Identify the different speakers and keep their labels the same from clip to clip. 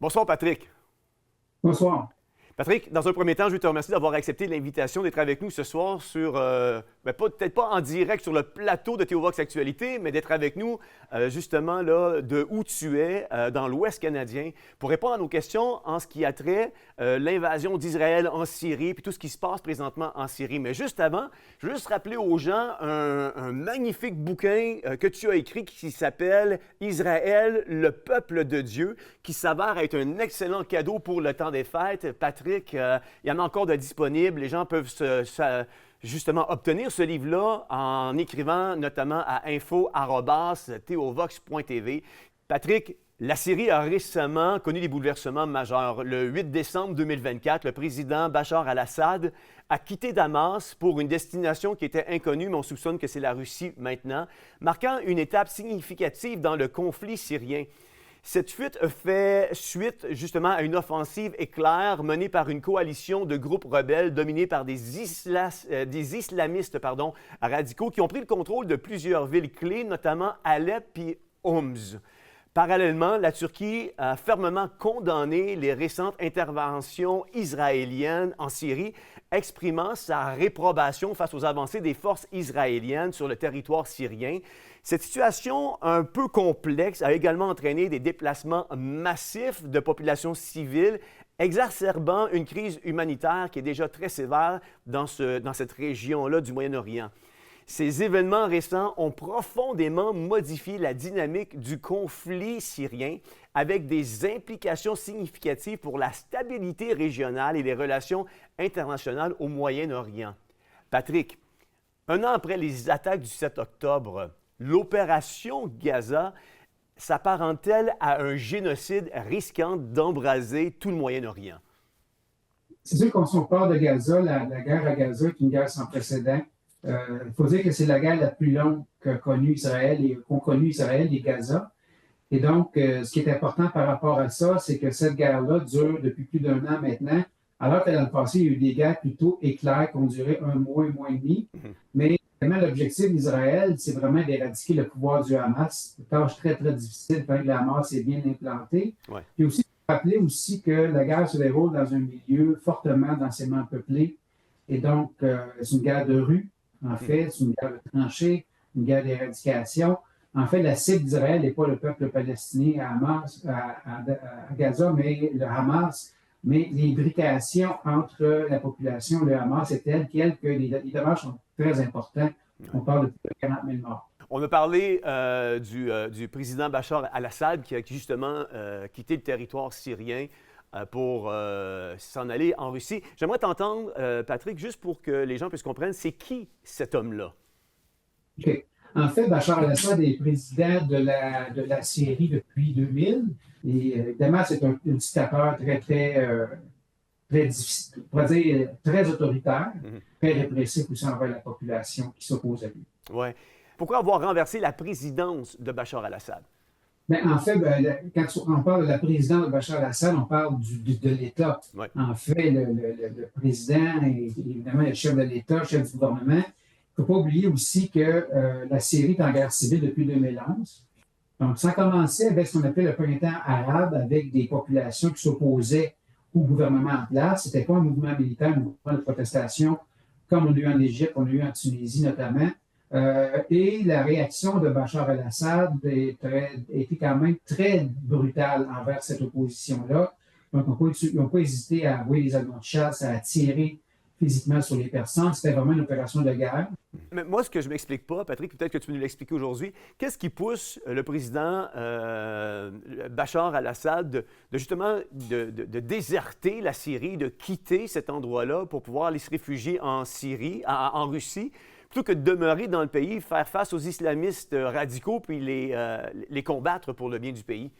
Speaker 1: Bonsoir, Patrick.
Speaker 2: Bonsoir.
Speaker 1: Patrick, dans un premier temps, je veux te remercier d'avoir accepté l'invitation d'être avec nous ce soir sur, peut-être pas en direct sur le plateau de Théovox Actualité, mais d'être avec nous justement là, de où tu es, dans l'Ouest canadien, pour répondre à nos questions en ce qui a trait l'invasion d'Israël en Syrie, puis tout ce qui se passe présentement en Syrie. Mais juste avant, je veux juste rappeler aux gens un magnifique bouquin que tu as écrit qui s'appelle Israël, le peuple de Dieu, qui s'avère être un excellent cadeau pour le temps des fêtes. Patrick, il y en a encore de disponibles. Les gens peuvent justement obtenir ce livre-là en écrivant notamment à info@theovox.tv. Patrick, la Syrie a récemment connu des bouleversements majeurs. Le 8 décembre 2024, le président Bachar al-Assad a quitté Damas pour une destination qui était inconnue, mais on soupçonne que c'est la Russie maintenant, marquant une étape significative dans le conflit syrien. Cette fuite a fait suite justement à une offensive éclair menée par une coalition de groupes rebelles dominés par des islamistes radicaux qui ont pris le contrôle de plusieurs villes clés, notamment Alep et Homs. Parallèlement, la Turquie a fermement condamné les récentes interventions israéliennes en Syrie, exprimant sa réprobation face aux avancées des forces israéliennes sur le territoire syrien. Cette situation un peu complexe a également entraîné des déplacements massifs de populations civiles, exacerbant une crise humanitaire qui est déjà très sévère dans cette région-là du Moyen-Orient. Ces événements récents ont profondément modifié la dynamique du conflit syrien avec des implications significatives pour la stabilité régionale et les relations internationales au Moyen-Orient. Patrick, un an après les attaques du 7 octobre, l'opération Gaza s'apparente-t-elle à un génocide risquant d'embraser tout le Moyen-Orient?
Speaker 2: C'est sûr qu'on s'en parle de Gaza, la guerre à Gaza est une guerre sans précédent. Il faut dire que c'est la guerre la plus longue qu'a connue Israël et qu'ont connue Israël et Gaza. Et donc, ce qui est important par rapport à ça, c'est que cette guerre-là dure depuis plus d'un an maintenant, alors que dans le passé, il y a eu des guerres plutôt éclairs qui ont duré un mois et demi. Mais vraiment, l'objectif d'Israël, c'est vraiment d'éradiquer le pouvoir du Hamas. Une tâche très, très difficile, quand le Hamas est bien implanté.
Speaker 1: Ouais.
Speaker 2: Puis aussi, il faut rappeler aussi que la guerre se déroule dans un milieu fortement densément peuplé. Et donc, c'est une guerre de rue. En fait, c'est une guerre de tranchées, une guerre d'éradication. En fait, la cible d'Israël n'est pas le peuple palestinien à Gaza, mais le Hamas. Mais l'imbrication entre la population et le Hamas est telle que les dommages sont très importants. On parle de plus de 40 000 morts.
Speaker 1: On a parlé du président Bachar al-Assad qui a justement quitté le territoire syrien pour s'en aller en Russie. J'aimerais t'entendre, Patrick, juste pour que les gens puissent comprendre, c'est qui cet homme-là?
Speaker 2: OK. En fait, Bachar al-Assad est président de la Syrie depuis 2000. Et évidemment, c'est un dictateur très difficile, on va dire très autoritaire, très répressif aussi envers la population qui s'oppose à lui.
Speaker 1: Ouais. Pourquoi avoir renversé la présidence de Bachar al-Assad?
Speaker 2: Mais en fait, quand on parle de la présidence de Bachar al-Assad, on parle de l'État.
Speaker 1: Ouais.
Speaker 2: En fait, le président est évidemment le chef de l'État, chef du gouvernement. Il ne faut pas oublier aussi que la Syrie est en guerre civile depuis 2011. Donc, ça a commencé avec ce qu'on appelle le printemps arabe, avec des populations qui s'opposaient au gouvernement en place. Ce n'était pas un mouvement militaire, un mouvement de protestation, comme on a eu en Égypte, on a eu en Tunisie notamment. Et la réaction de Bachar el-Assad était quand même très brutale envers cette opposition-là. Donc, ils n'ont pas hésité à envoyer des avions de chasse, à tirer physiquement sur les personnes. C'était vraiment une opération de guerre.
Speaker 1: Mais moi, ce que je ne m'explique pas, Patrick, peut-être que tu peux nous l'expliquer aujourd'hui, qu'est-ce qui pousse le président Bachar al-Assad de déserter la Syrie, de quitter cet endroit-là pour pouvoir aller se réfugier en Syrie, en Russie, plutôt que de demeurer dans le pays, faire face aux islamistes radicaux puis les combattre pour le bien du pays?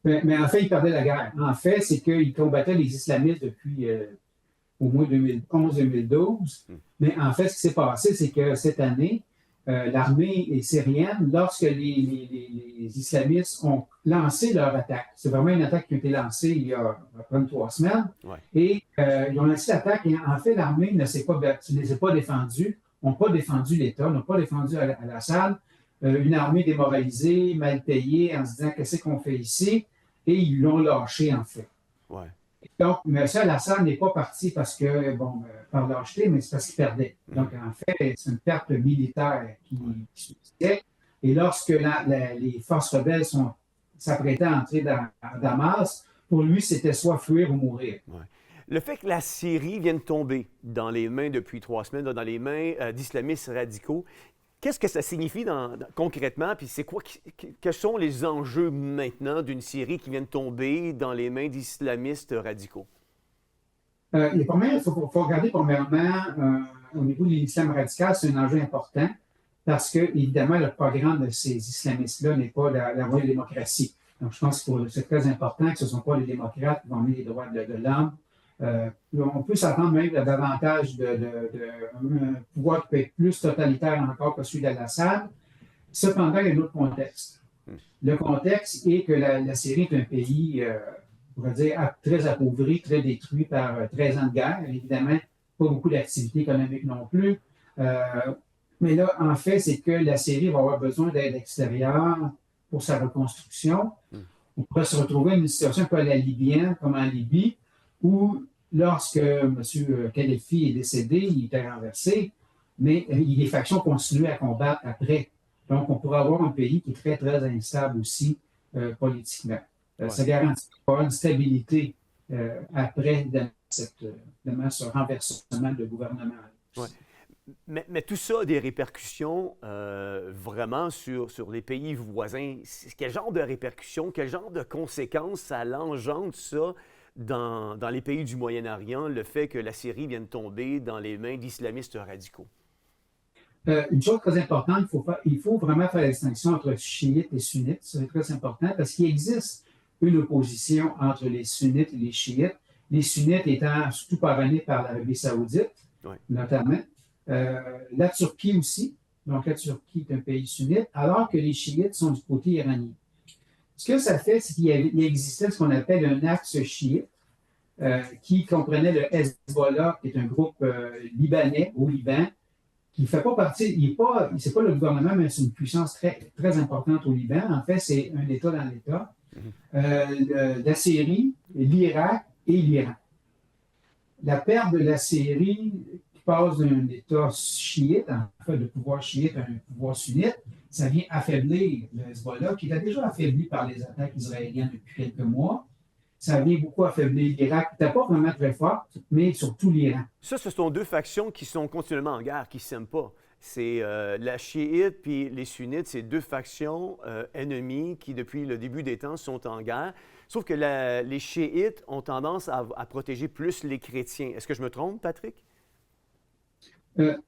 Speaker 2: Mais en fait, il perdait la guerre. En fait, c'est qu'il combattait les islamistes depuis au moins 2011-2012. Mais en fait, ce qui s'est passé, c'est que cette année, l'armée syrienne, lorsque les islamistes ont lancé leur attaque, c'est vraiment une attaque qui a été lancée il y a à peu près 3 semaines,
Speaker 1: Ouais.
Speaker 2: et ils ont lancé l'attaque, et en fait, l'armée ne les a pas défendus, n'ont pas défendu l'État, n'ont pas défendu Al-Assad, une armée démoralisée, mal payée, en se disant qu'est-ce qu'on fait ici. et ils l'ont lâché, en fait.
Speaker 1: Ouais.
Speaker 2: Donc, M. Al-Assad n'est pas parti parce que, bon, par lâcheté, mais c'est parce qu'il perdait. Donc, en fait, c'est une perte militaire qui subsistait. Et lorsque les forces rebelles s'apprêtaient à entrer à Damas, pour lui, c'était soit fuir ou mourir.
Speaker 1: Ouais. Le fait que la Syrie vienne tomber dans les mains depuis 3 semaines, dans les mains d'islamistes radicaux, qu'est-ce que ça signifie concrètement? Puis c'est quoi, quels sont les enjeux maintenant d'une Syrie qui vient de tomber dans les mains d'islamistes radicaux?
Speaker 2: Il faut regarder premièrement, au niveau de l'islam radical, c'est un enjeu important parce que, évidemment, le programme de ces islamistes-là n'est pas la voie de la démocratie. Donc, je pense que c'est très important que ce ne sont pas les démocrates qui vont mener les droits de l'homme. On peut s'attendre même à davantage un pouvoir qui peut être plus totalitaire encore que celui d'Al-Assad. Cependant, il y a un autre contexte. Le contexte est que la Syrie est un pays, on va dire, très appauvri, très détruit par 13 ans de guerre. Évidemment, pas beaucoup d'activités économiques non plus. Mais là, en fait, c'est que la Syrie va avoir besoin d'aide extérieure pour sa reconstruction. On pourrait se retrouver dans une situation un peu à la libyenne, comme en Libye, où lorsque M. Kadhafi est décédé, il était renversé, mais les factions continuaient à combattre après. Donc, on pourrait avoir un pays qui est très, très instable aussi politiquement. Ça ne garantit pas une stabilité après ce renversement de gouvernement.
Speaker 1: Ouais. Mais tout ça a des répercussions vraiment sur les pays voisins. Quel genre de répercussions, quel genre de conséquences ça engendre ça dans les pays du Moyen-Orient, le fait que la Syrie vienne tomber dans les mains d'islamistes radicaux?
Speaker 2: Une chose très importante, il faut vraiment faire la distinction entre chiites et sunnites. C'est très important parce qu'il existe une opposition entre les sunnites et les chiites. Les sunnites étant surtout parrainés par l'Arabie saoudite, notamment. La Turquie aussi. Donc, la Turquie est un pays sunnite, alors que les chiites sont du côté iranien. Ce que ça fait, c'est qu'il existait ce qu'on appelle un axe chiite qui comprenait le Hezbollah, qui est un groupe libanais au Liban, qui ne fait pas partie, c'est pas le gouvernement, mais c'est une puissance très, très importante au Liban. En fait, c'est un État dans l'État. La Syrie, l'Irak et l'Iran. La perte de la Syrie qui passe d'un État chiite, en fait, de pouvoir chiite à un pouvoir sunnite, ça vient affaiblir le Hezbollah, qui était déjà affaibli par les attaques israéliennes depuis quelques mois. Ça vient beaucoup affaiblir l'Irak, qui n'était pas vraiment très forte, mais surtout l'Iran.
Speaker 1: Ça, ce sont deux factions qui sont continuellement en guerre, qui ne s'aiment pas. C'est la chiite puis les sunnites, c'est deux factions ennemies qui, depuis le début des temps, sont en guerre. Sauf que les chiites ont tendance à protéger plus les chrétiens. Est-ce que je me trompe, Patrick?
Speaker 2: Il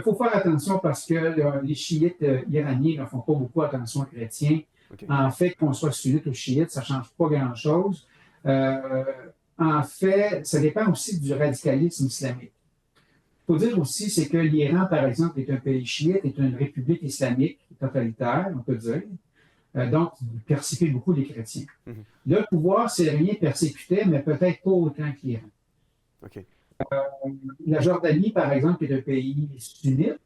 Speaker 2: faut faire attention parce que les chiites iraniens ne font pas beaucoup attention aux chrétiens. Okay. En fait, qu'on soit sunnite ou chiite, ça ne change pas grand-chose. En fait, ça dépend aussi du radicalisme islamique. Il faut dire aussi, c'est que l'Iran, par exemple, est un pays chiite, est une république islamique totalitaire, on peut dire. Donc, il persécute beaucoup les chrétiens. Le pouvoir syrian persécutait, mais peut-être pas autant que l'Iran.
Speaker 1: Okay.
Speaker 2: La Jordanie, par exemple, qui est un pays sunnite,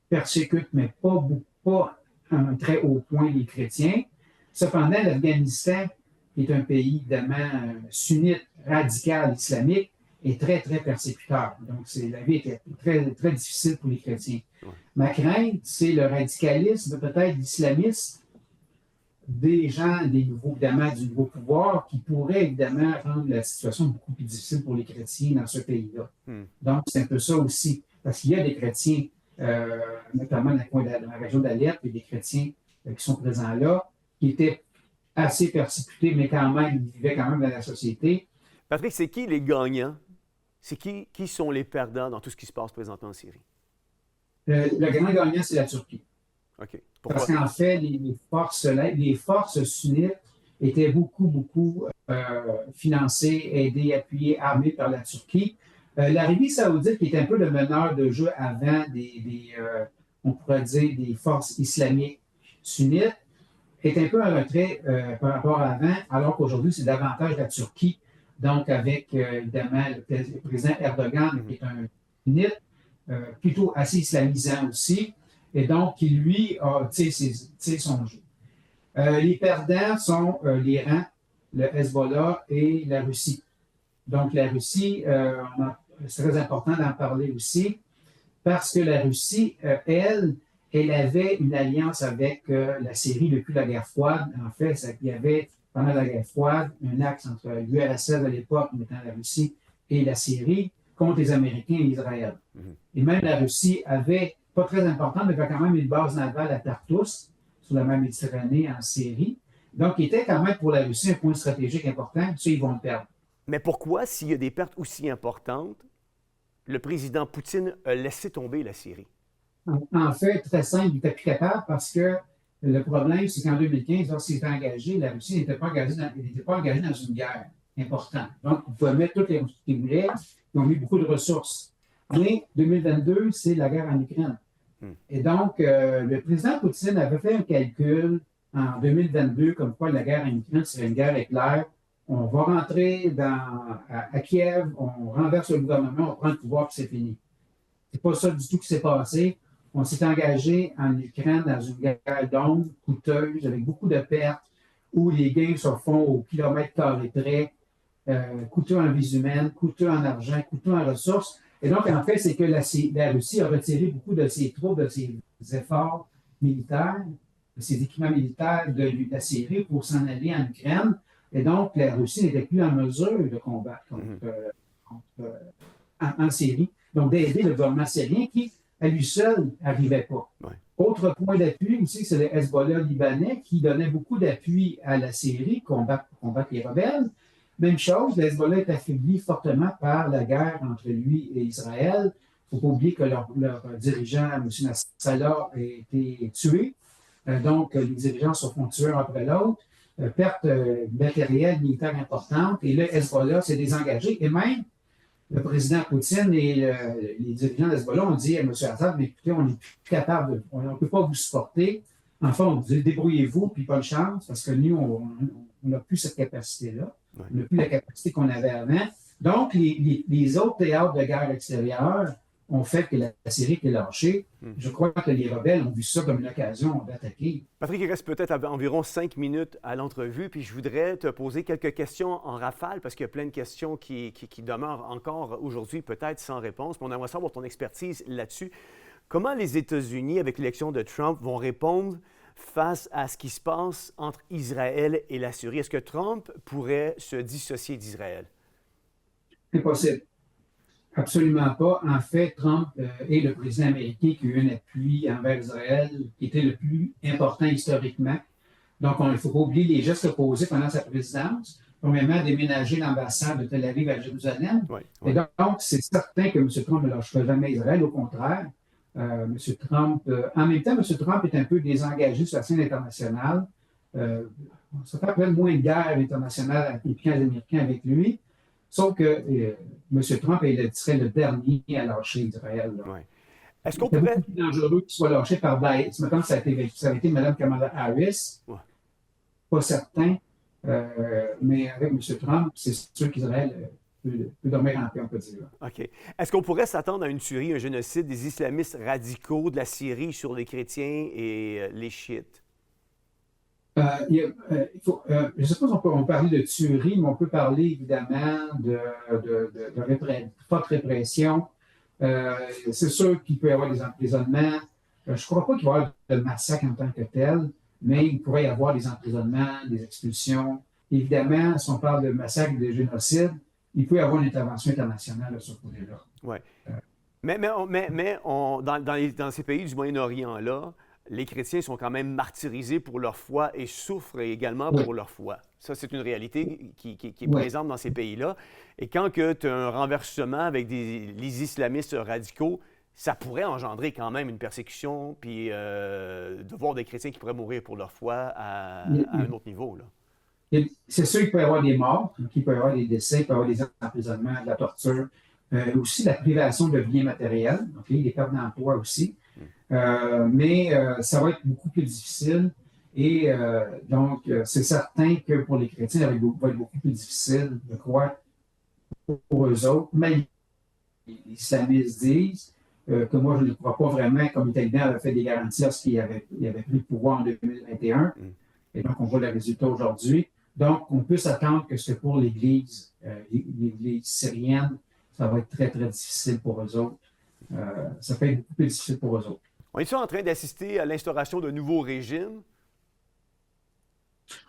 Speaker 2: persécute, mais pas à un très haut point les chrétiens. Cependant, l'Afghanistan, qui est un pays évidemment sunnite, radical, islamique, est très, très persécuteur. Donc, la vie était très, très difficile pour les chrétiens. Ouais. Ma crainte, c'est le radicalisme, peut-être l'islamisme, des gens, des nouveaux, évidemment, du nouveau pouvoir, qui pourrait évidemment rendre la situation beaucoup plus difficile pour les chrétiens dans ce pays-là. Donc, c'est un peu ça aussi, parce qu'il y a des chrétiens, notamment dans la région d'Alep, et des chrétiens qui sont présents là, qui étaient assez persécutés, mais quand même, ils vivaient quand même dans la société.
Speaker 1: Patrick, c'est qui les gagnants? C'est qui sont les perdants dans tout ce qui se passe présentement en Syrie?
Speaker 2: Le grand gagnant, c'est la Turquie.
Speaker 1: OK.
Speaker 2: Parce qu'en fait, les forces sunnites étaient beaucoup financées, aidées, appuyées, armées par la Turquie. L'Arabie saoudite, qui était un peu le meneur de jeu avant on pourrait dire, des forces islamiques sunnites, est un peu en retrait par rapport à avant, alors qu'aujourd'hui, c'est davantage la Turquie. Donc, avec, évidemment, le président Erdogan, qui est un sunnite, plutôt assez islamisant aussi, et donc qui, lui, a son jeu. Les perdants sont l'Iran le Hezbollah et la Russie. Donc, la Russie, c'est très important d'en parler aussi, parce que la Russie, elle avait une alliance avec la Syrie depuis la guerre froide. En fait, il y avait, pendant la guerre froide, un axe entre l'URSS de l'époque, mettant la Russie, et la Syrie, contre les Américains et Israël. Et même la Russie avait, pas très importante, mais avait quand même une base navale à Tartous, sur la mer Méditerranée, en Syrie. Donc, il était quand même pour la Russie un point stratégique important. Ça, ils vont le perdre.
Speaker 1: Mais pourquoi, s'il y a des pertes aussi importantes, le président Poutine a laissé tomber la Syrie?
Speaker 2: En fait, très simple, il était plus capable parce que le problème, c'est qu'en 2015, lorsqu'il était engagé, la Russie n'était pas engagée dans une guerre importante. Donc, ils pouvaient mettre toutes les ressources qu'ils voulaient. Ils ont mis beaucoup de ressources. Mais 2022, c'est la guerre en Ukraine. Et donc, le président Poutine avait fait un calcul en 2022 comme quoi la guerre en Ukraine serait une guerre éclair. On va rentrer à Kiev, on renverse le gouvernement, on prend le pouvoir, puis c'est fini. C'est pas ça du tout qui s'est passé. On s'est engagé en Ukraine dans une guerre longue, coûteuse, avec beaucoup de pertes, où les gains se font au kilomètre carré près, coûteux en vies humaines, coûteux en argent, coûteux en ressources. Et donc, en fait, c'est que la Russie a retiré beaucoup de ses troupes, de ses efforts militaires, de ses équipements militaires de la Syrie pour s'en aller en Ukraine. Et donc, la Russie n'était plus en mesure de combattre en Syrie. Donc, d'aider le gouvernement syrien qui, à lui seul, n'arrivait pas.
Speaker 1: Ouais.
Speaker 2: Autre point d'appui aussi, c'est le Hezbollah libanais qui donnait beaucoup d'appui à la Syrie pour combattre les rebelles. Même chose, le Hezbollah est affaibli fortement par la guerre entre lui et Israël. Il ne faut pas oublier que leur dirigeant, M. Nasrallah, a été tué. Donc, les dirigeants se font tuer un après l'autre. Perte matérielle, militaire importante. Et le Hezbollah s'est désengagé. Et même, le président Poutine et les dirigeants de Hezbollah ont dit à M. Assad, mais écoutez, on n'est plus capable, on ne peut pas vous supporter. Enfin, on dit, débrouillez-vous, puis pas de chance, parce que nous, on n'a plus cette capacité-là. Ouais. On n'a plus la capacité qu'on avait avant. Donc, les autres théâtres de guerre extérieure ont fait que la Syrie est lâchée. Je crois que les rebelles ont vu ça comme une occasion d'attaquer.
Speaker 1: Patrick, il reste peut-être environ 5 minutes à l'entrevue, puis je voudrais te poser quelques questions en rafale, parce qu'il y a plein de questions qui demeurent encore aujourd'hui peut-être sans réponse. Mais on aimerait savoir ton expertise là-dessus. Comment les États-Unis, avec l'élection de Trump, vont répondre face à ce qui se passe entre Israël et la Syrie? Est-ce que Trump pourrait se dissocier d'Israël?
Speaker 2: Impossible. Absolument pas. En fait, Trump est le président américain qui a eu un appui envers Israël qui était le plus important historiquement. Donc, il ne faut pas oublier les gestes posés pendant sa présidence. Premièrement, déménager l'ambassade de Tel Aviv à Jérusalem. Oui. Et donc, c'est certain que M. Trump ne lâchera jamais Israël. Au contraire, M. Trump, en même temps, M. Trump est un peu désengagé sur la scène internationale. Ça fait appelle moins de guerre internationale avec les Américains avec lui. Sauf que M. Trump serait le dernier à lâcher Israël.
Speaker 1: Ouais. Est-ce qu'on pourrait...
Speaker 2: C'est beaucoup plus dangereux qu'il soit lâché par Biden. Maintenant, ça a été Mme Kamala Harris. Ouais. Pas certain. Mais avec M. Trump, c'est sûr qu'Israël peut dormir en paix, on peut dire.
Speaker 1: OK. Est-ce qu'on pourrait s'attendre à une tuerie, un génocide des islamistes radicaux de la Syrie sur les chrétiens et les chiites?
Speaker 2: Je ne sais pas si on peut parler de tuerie, mais on peut parler évidemment de forte répression. C'est sûr qu'il peut y avoir des emprisonnements. Je ne crois pas qu'il va y avoir de massacre en tant que tel, mais il pourrait y avoir des emprisonnements, des expulsions. Évidemment, si on parle de massacre et de génocide, il peut y avoir une intervention internationale à ce côté-là.
Speaker 1: Oui. Dans ces pays du Moyen-Orient-là, les chrétiens sont quand même martyrisés pour leur foi et souffrent également pour leur foi. Ça, c'est une réalité qui est présente dans ces pays-là. Et quand tu as un renversement avec les islamistes radicaux, ça pourrait engendrer quand même une persécution, puis de voir des chrétiens qui pourraient mourir pour leur foi à un autre niveau, là.
Speaker 2: C'est sûr qu'il peut y avoir des morts, il peut y avoir des décès, il peut y avoir des emprisonnements, de la torture, aussi la privation de biens matériels, des pertes d'emploi aussi. Mais ça va être beaucoup plus difficile et donc c'est certain que pour les chrétiens, ça va être beaucoup plus difficile, je crois, pour eux autres. Mais les islamistes disent que moi, je ne crois pas vraiment, comme les talibans avaient fait des garanties lorsqu'ils avaient pris le pouvoir en 2021. Et donc, on voit le résultat aujourd'hui. Donc, on peut s'attendre que c'est pour l'Église, l'Église syrienne, ça va être très, très difficile pour eux autres. Ça peut être beaucoup plus difficile pour eux autres.
Speaker 1: On est en train d'assister à l'instauration d'un nouveau régime?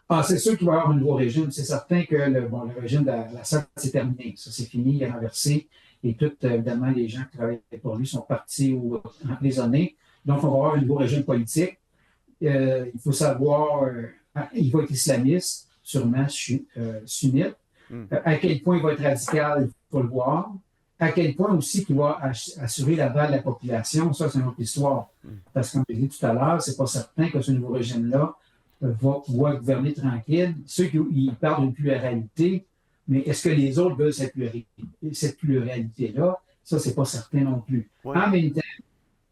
Speaker 2: Ah, c'est sûr qu'il va y avoir un nouveau régime. C'est certain que le régime d'Assad, c'est terminé. Ça, c'est fini, il est renversé. Et tout, évidemment, les gens qui travaillaient pour lui sont partis ou emprisonnés. Donc, on va avoir un nouveau régime politique. Il faut savoir, il va être islamiste, sûrement sunnite. À quel point il va être radical, il faut le voir. À quel point aussi qu'il va assurer l'aval de la population, ça, c'est une autre histoire. Parce que, comme je l'ai dit tout à l'heure, c'est pas certain que ce nouveau régime-là va pouvoir gouverner tranquille. Ceux qui parlent d'une pluralité, mais est-ce que les autres veulent cette pluralité-là? Ça, c'est pas certain non plus.
Speaker 1: Ouais.
Speaker 2: En même temps,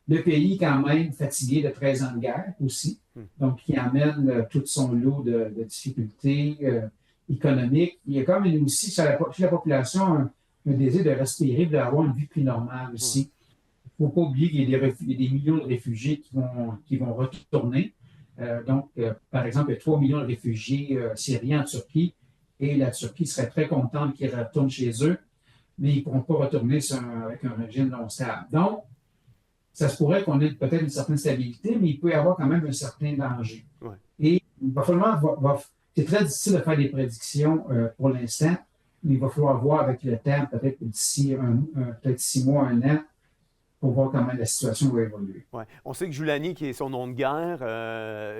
Speaker 2: le pays, quand même, fatigué de 13 ans de guerre aussi, donc qui amène tout son lot de difficultés économiques. Il y a quand même aussi, chez la population, un désir de respirer, d'avoir une vie plus normale aussi. Il ne faut pas oublier qu'il y a des millions de réfugiés qui vont retourner. Par exemple, il y a 3 millions de réfugiés syriens en Turquie et la Turquie serait très contente qu'ils retournent chez eux, mais ils ne pourront pas retourner avec un régime non stable. Donc, ça se pourrait qu'on ait peut-être une certaine stabilité, mais il peut y avoir quand même un certain danger.
Speaker 1: Ouais.
Speaker 2: Et il va falloir, c'est très difficile de faire des prédictions pour l'instant, mais il va falloir voir avec le temps, peut-être d'ici peut-être 6 mois, 1 an, pour voir comment la situation va évoluer.
Speaker 1: Ouais. On sait que Joulani, qui est son nom de guerre,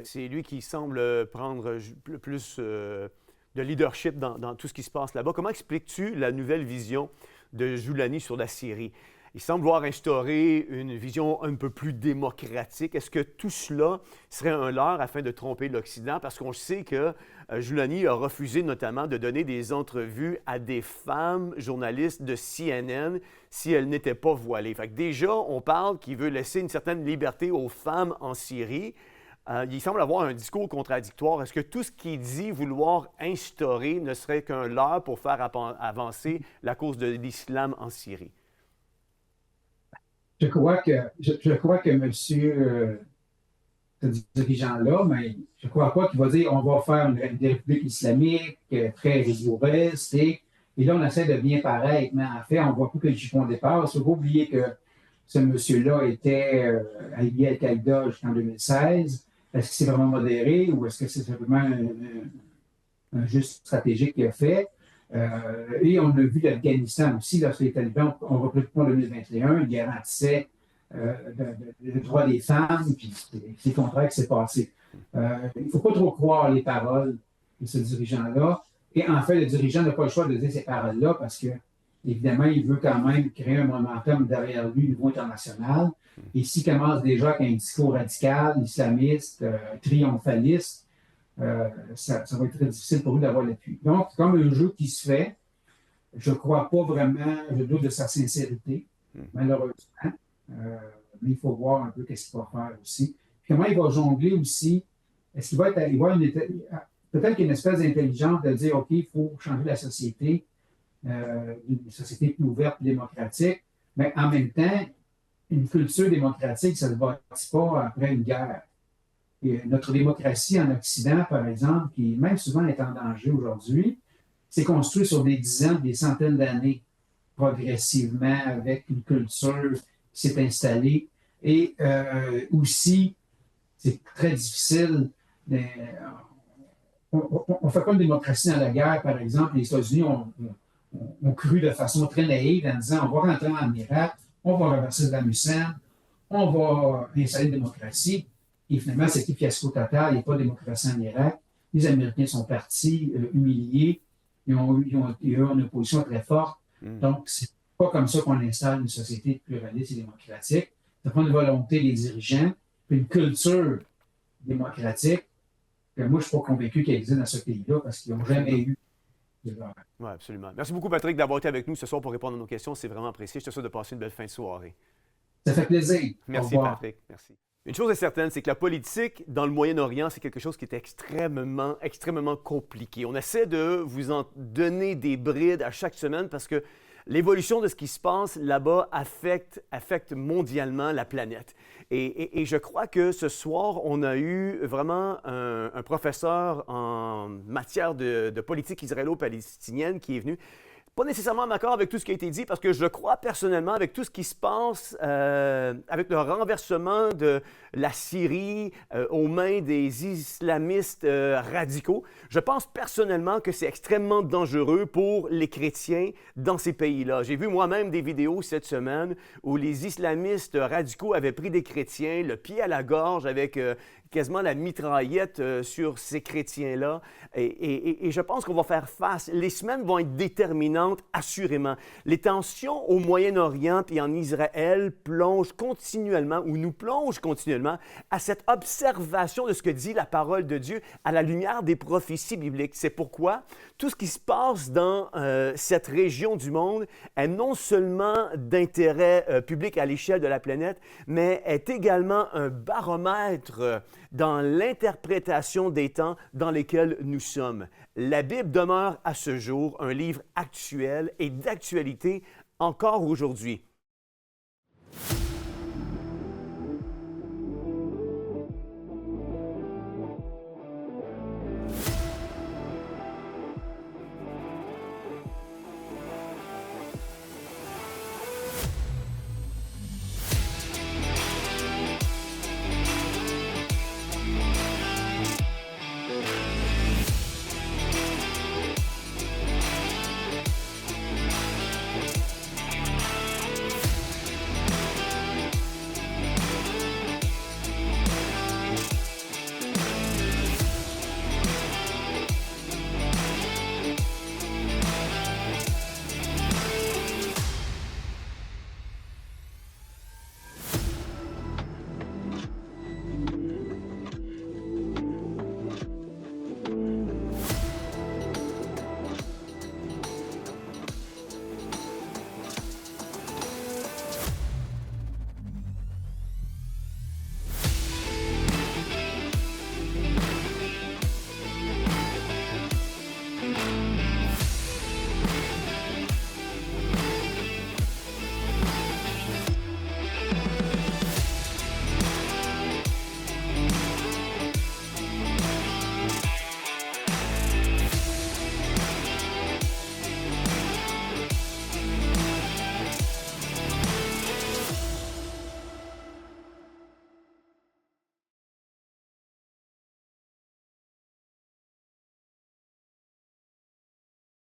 Speaker 1: c'est lui qui semble prendre le plus de leadership dans tout ce qui se passe là-bas. Comment expliques-tu la nouvelle vision de Joulani sur la Syrie? Il semble vouloir instaurer une vision un peu plus démocratique. Est-ce que tout cela serait un leurre afin de tromper l'Occident? Parce qu'on sait que Joulani a refusé notamment de donner des entrevues à des femmes journalistes de CNN si elles n'étaient pas voilées. Fait que déjà, on parle qu'il veut laisser une certaine liberté aux femmes en Syrie. Il semble avoir un discours contradictoire. Est-ce que tout ce qu'il dit vouloir instaurer ne serait qu'un leurre pour faire avancer la cause de l'islam en Syrie?
Speaker 2: Je crois que monsieur, ce dirigeant-là, mais je ne crois pas qu'il va dire on va faire une république islamique très rigoureuse. Et là, on essaie de bien paraître, mais en fait, on voit plus que le chiffon départ. Il ne faut pas oublier que ce monsieur-là était allié à Al-Qaïda jusqu'en 2016. Est-ce que c'est vraiment modéré ou est-ce que c'est simplement un juste stratégique qu'il a fait? Et on a vu l'Afghanistan aussi, lorsque les talibans ont repris le pouvoir en 2021, ils garantissaient le droit des femmes, puis c'est le contraire qui s'est passé. Il ne faut pas trop croire les paroles de ce dirigeant-là. Et en fait, le dirigeant n'a pas le choix de dire ces paroles-là parce que, évidemment, il veut quand même créer un momentum derrière lui au niveau international. Et s'il commence déjà avec un discours radical, islamiste, triomphaliste, ça va être très difficile pour lui d'avoir l'appui. Donc, c'est comme un jeu qui se fait. Je ne crois pas vraiment, je doute de sa sincérité, malheureusement. Mais il faut voir un peu qu'est-ce qu'il va faire aussi. Puis comment il va jongler aussi. Est-ce qu'il va être, peut-être qu'il y a une espèce d'intelligence de dire, OK, il faut changer la société, une société plus ouverte, plus démocratique, mais en même temps, une culture démocratique, ça ne se bâtit pas après une guerre. Et notre démocratie en Occident, par exemple, qui même souvent est en danger aujourd'hui, c'est construit sur des dizaines, des centaines d'années, progressivement, avec une culture qui s'est installée. Et aussi, c'est très difficile. On ne fait pas une démocratie dans la guerre, par exemple. Les États-Unis ont cru de façon très naïve en disant on va rentrer en Irak, on va renverser Saddam Hussein, on va installer une démocratie. Et finalement, c'était fiasco total, il n'y a pas de démocratie en Irak. Les Américains sont partis, humiliés, ils ont eu une opposition très forte. Donc, c'est pas comme ça qu'on installe une société pluraliste et démocratique. Ça prend une volonté des dirigeants, puis une culture démocratique que moi, je ne suis pas convaincu qu'elle existe dans ce pays-là parce qu'ils n'ont jamais eu de guerre.
Speaker 1: Oui, absolument. Merci beaucoup, Patrick, d'avoir été avec nous ce soir pour répondre à nos questions. C'est vraiment apprécié. Je te souhaite de passer une belle fin de soirée.
Speaker 2: Ça fait plaisir.
Speaker 1: Merci, Patrick. Merci. Une chose est certaine, c'est que la politique dans le Moyen-Orient, c'est quelque chose qui est extrêmement compliqué. On essaie de vous en donner des brides à chaque semaine parce que l'évolution de ce qui se passe là-bas affecte mondialement la planète. Et je crois que ce soir, on a eu vraiment un professeur en matière de politique israélo-palestinienne qui est venu. Pas nécessairement d'accord avec tout ce qui a été dit, parce que je crois personnellement, avec tout ce qui se passe, avec le renversement de la Syrie aux mains des islamistes radicaux, je pense personnellement que c'est extrêmement dangereux pour les chrétiens dans ces pays-là. J'ai vu moi-même des vidéos cette semaine où les islamistes radicaux avaient pris des chrétiens, le pied à la gorge, avec quasiment la mitraillette sur ces chrétiens-là. Et je pense qu'on va faire face. Les semaines vont être déterminantes, assurément. Les tensions au Moyen-Orient et en Israël plongent continuellement, ou nous plongent continuellement, à cette observation de ce que dit la parole de Dieu à la lumière des prophéties bibliques. C'est pourquoi tout ce qui se passe dans cette région du monde est non seulement d'intérêt public à l'échelle de la planète, mais est également un baromètre dans l'interprétation des temps dans lesquels nous sommes. La Bible demeure à ce jour un livre actuel et d'actualité encore aujourd'hui.